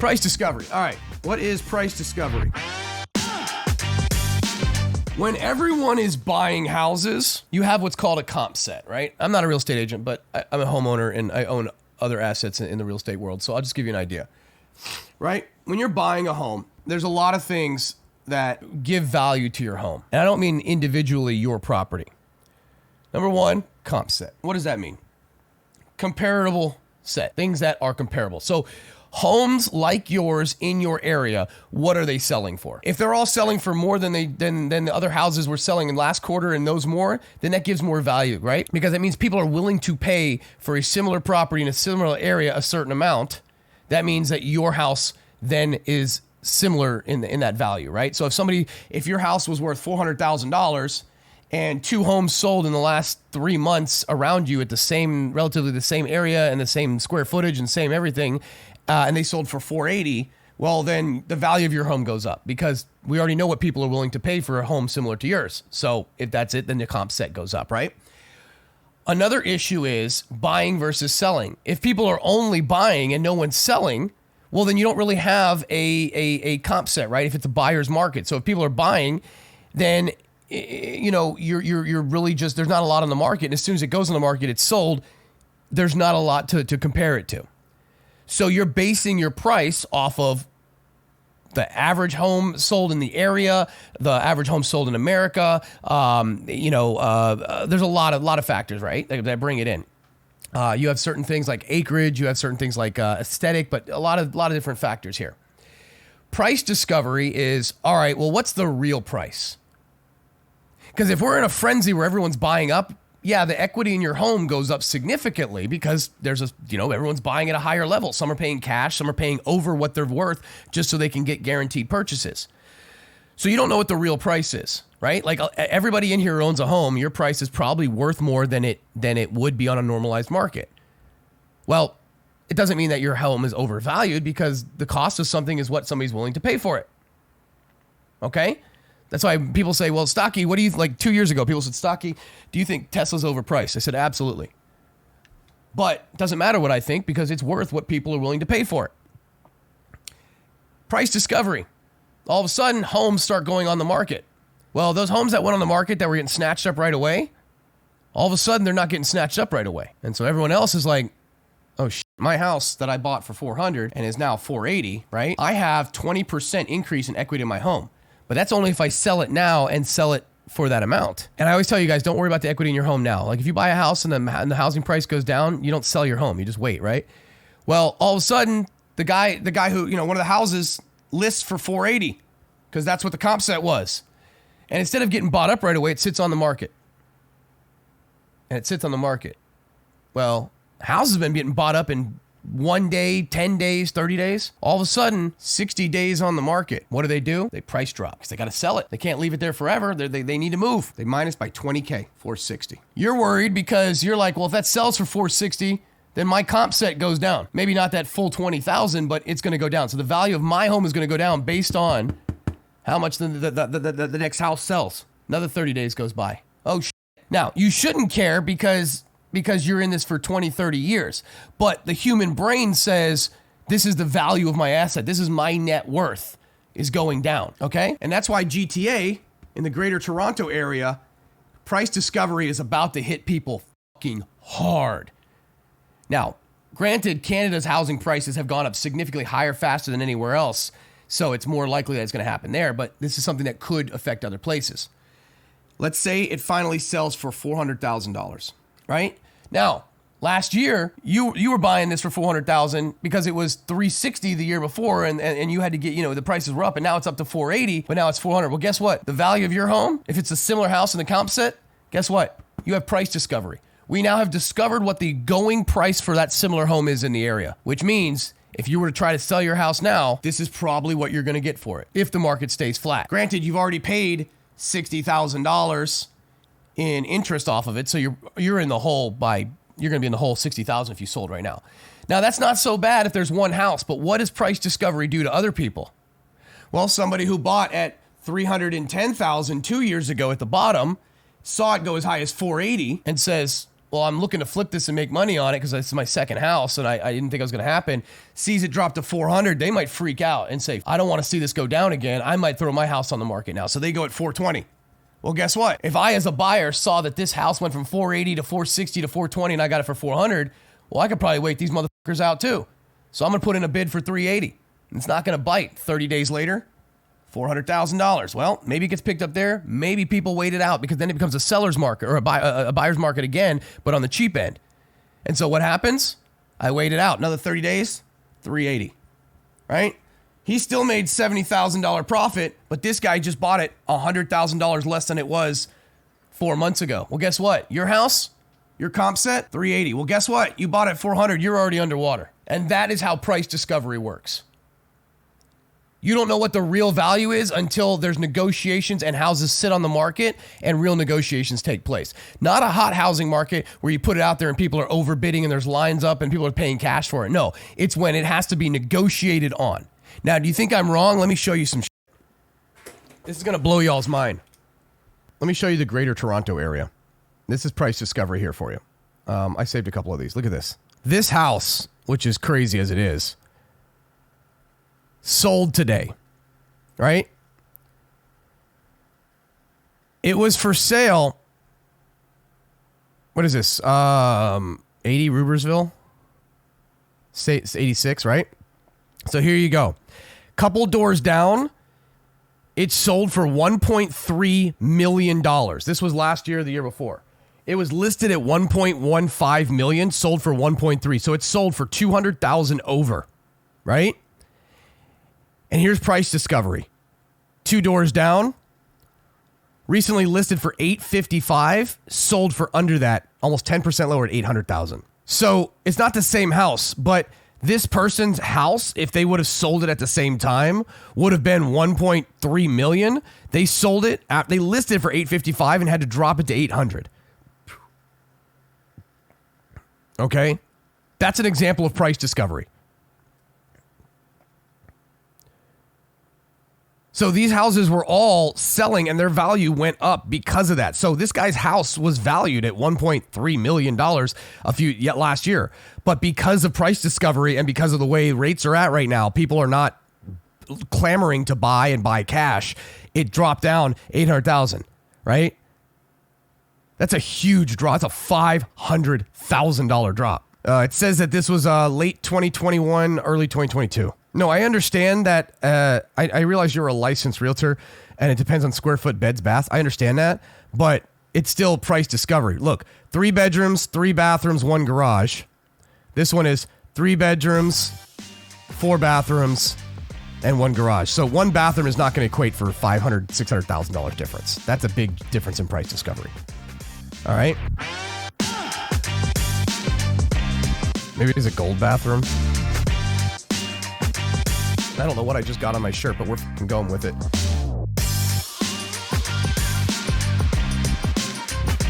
Price discovery. All right. What is price discovery? When everyone is buying houses, you have what's called a comp set, right? I'm not a real estate agent, but I'm a homeowner and I own other assets in the real estate world. So I'll just give you an idea, right? When you're buying a home, there's a lot of things that give value to your home. And I don't mean individually your property. Number one, comp set. What does that mean? Comparable set, things that are comparable. So homes like yours in your area, what are they selling for? If they're all selling for more than the other houses were selling in last quarter and those more, then that gives more value, right? Because that means people are willing to pay for a similar property in a similar area a certain amount. That means that your house then is similar in that value, right? So if your house was worth $400,000 and 2 homes sold in the last 3 months around you at relatively the same area and the same square footage and same everything, and they sold for $480,000, well, then the value of your home goes up because we already know what people are willing to pay for a home similar to yours. So if that's it, then the comp set goes up, right? Another issue is buying versus selling. If people are only buying and no one's selling, well, then you don't really have a comp set, right? If it's a buyer's market. So if people are buying, then you're really just, there's not a lot on the market. And as soon as it goes on the market, it's sold. There's not a lot to compare it to. So you're basing your price off of the average home sold in the area, the average home sold in America. There's a lot of factors, right, that bring it in. You have certain things like acreage, you have certain things like aesthetic, but a lot of different factors here. Price discovery is, all right, well, what's the real price? Because if we're in a frenzy where everyone's buying up, yeah, the equity in your home goes up significantly because everyone's buying at a higher level. Some are paying cash, some are paying over what they're worth just so they can get guaranteed purchases. So you don't know what the real price is, right? Like everybody in here owns a home. Your price is probably worth more than it would be on a normalized market. Well, it doesn't mean that your home is overvalued because the cost of something is what somebody's willing to pay for it. Okay? That's why people say, well, Stocky, what do you, like 2 years ago, people said, Stocky, do you think Tesla's overpriced? I said, absolutely. But it doesn't matter what I think because it's worth what people are willing to pay for it. Price discovery. All of a sudden, homes start going on the market. Well, those homes that went on the market that were getting snatched up right away, all of a sudden, they're not getting snatched up right away. And so everyone else is like, oh, my house that I bought for $400 and is now $480, right? I have 20% increase in equity in my home. But that's only if I sell it now and sell it for that amount. And I always tell you guys, don't worry about the equity in your home now. Like if you buy a house and the housing price goes down, you don't sell your home. You just wait, right? Well, all of a sudden, the guy who, one of the houses lists for $480 because that's what the comp set was. And instead of getting bought up right away, it sits on the market. And it sits on the market. Well, houses have been getting bought up in 1 day, 10 days, 30 days. All of a sudden, 60 days on the market. What do? They price drop because they got to sell it. They can't leave it there forever. They need to move. They minus by 20K, 460. You're worried because you're like, well, if that sells for 460, then my comp set goes down. Maybe not that full 20,000, but it's going to go down. So the value of my home is going to go down based on how much the next house sells. Another 30 days goes by. Oh, shit. Now, you shouldn't care because you're in this for 20, 30 years. But the human brain says, this is the value of my asset. This is my net worth is going down, okay? And that's why GTA in the greater Toronto area, price discovery is about to hit people fucking hard. Now, granted, Canada's housing prices have gone up significantly higher, faster than anywhere else. So it's more likely that it's going to happen there. But this is something that could affect other places. Let's say it finally sells for $400,000, right? Now, last year, you were buying this for $400,000 because it was $360 the year before, and you had to get, the prices were up, and now it's up to $480, but now it's $400. Well, guess what? The value of your home, if it's a similar house in the comp set, guess what? You have price discovery. We now have discovered what the going price for that similar home is in the area, which means if you were to try to sell your house now, this is probably what you're going to get for it if the market stays flat. Granted, you've already paid $60,000 in interest off of it, so you're in the hole you're going to be in the hole $60,000 if you sold right now. Now, that's not so bad if there's one house, but what does price discovery do to other people? Well, somebody who bought at $310,000 2 years ago at the bottom saw it go as high as $480 and says, well, I'm looking to flip this and make money on it because it's my second house and I didn't think it was going to happen, sees it drop to 400, they might freak out and say, I don't want to see this go down again. I might throw my house on the market now. So they go at 420. Well, guess what? If I, as a buyer, saw that this house went from 480 to 460 to 420 and I got it for 400, well, I could probably wait these motherfuckers out too. So I'm going to put in a bid for 380. It's not going to bite. 30 days later, $400,000. Well, maybe it gets picked up there. Maybe people wait it out because then it becomes a seller's market or a buyer's market again, but on the cheap end. And so what happens? I wait it out. Another 30 days, 380, right? He still made $70,000 profit, but this guy just bought it $100,000 less than it was 4 months ago. Well, guess what? Your house, your comp set, 380. Well, guess what? You bought it 400. You're already underwater. And that is how price discovery works. You don't know what the real value is until there's negotiations and houses sit on the market and real negotiations take place. Not a hot housing market where you put it out there and people are overbidding and there's lines up and people are paying cash for it. No, it's when it has to be negotiated on. Now, do you think I'm wrong? Let me show you some shit. This is going to blow y'all's mind. Let me show you the greater Toronto area. This is price discovery here for you. I saved a couple of these. Look at this. This house, which is crazy as it is, sold today, right? It was for sale. What is this? 80 Rubersville? 86, right? So here you go. Couple doors down, it sold for $1.3 million. This was last year or the year before. It was listed at $1.15 million, sold for $1.3. So it sold for $200,000 over, right? And here's price discovery. 2 doors down, recently listed for $855, sold for under that, almost 10% lower at $800,000. So it's not the same house, but this person's house, if they would have sold it at the same time, would have been $1.3 million. They sold it, they listed it for $855 and had to drop it to $800. Okay? That's an example of price discovery. So these houses were all selling and their value went up because of that. So this guy's house was valued at $1.3 million last year. But because of price discovery and because of the way rates are at right now, people are not clamoring to buy and buy cash. It dropped down $800,000, right? That's a huge drop. That's a $500,000 drop. It says that this was late 2021, early 2022. No, I understand that. I realize you're a licensed realtor and it depends on square foot, beds, baths. I understand that, but it's still price discovery. Look, 3 bedrooms, 3 bathrooms, 1 garage. This one is 3 bedrooms, 4 bathrooms, and 1 garage. So 1 bathroom is not going to equate for $500,000, $600,000 difference. That's a big difference in price discovery. All right. Maybe it is a gold bathroom. I don't know what I just got on my shirt, but we're going with it.